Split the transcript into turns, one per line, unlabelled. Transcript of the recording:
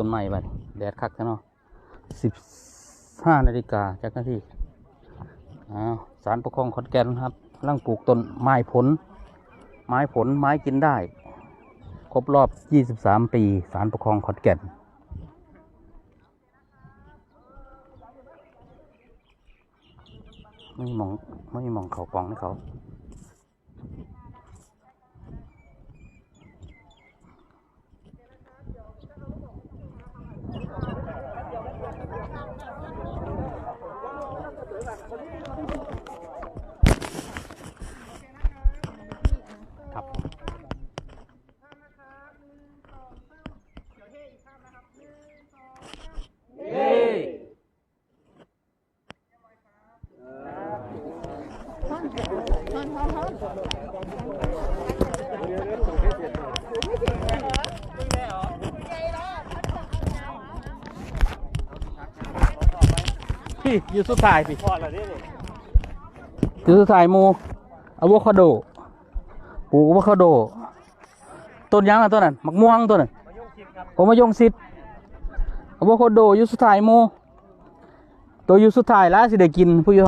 ต้นไม้ไปแดดคักซะเนาะ15 นาฬิกาจากนาทีศาลปกครองขอนแก่นครับกำลังปลูกต้นไม้ผลไม้กินได้ครบรอบ23 ปีศาลปกครองขอนแก่นไม่มองเขากองให้เขาครับเฮ้พี่อยู่สุดท้ายพี่อยู่สุดท้ายมูอะโวคาโดปลูกอะโวคาโดต้นยังอ่ะต้นนั้นมะม่วงต้นนั้นผมมายงซิดอะโวคาโดอยู่สุดท้ายมูตัวอยู่สุดท้ายแล้วสิได้กินผู้อยู่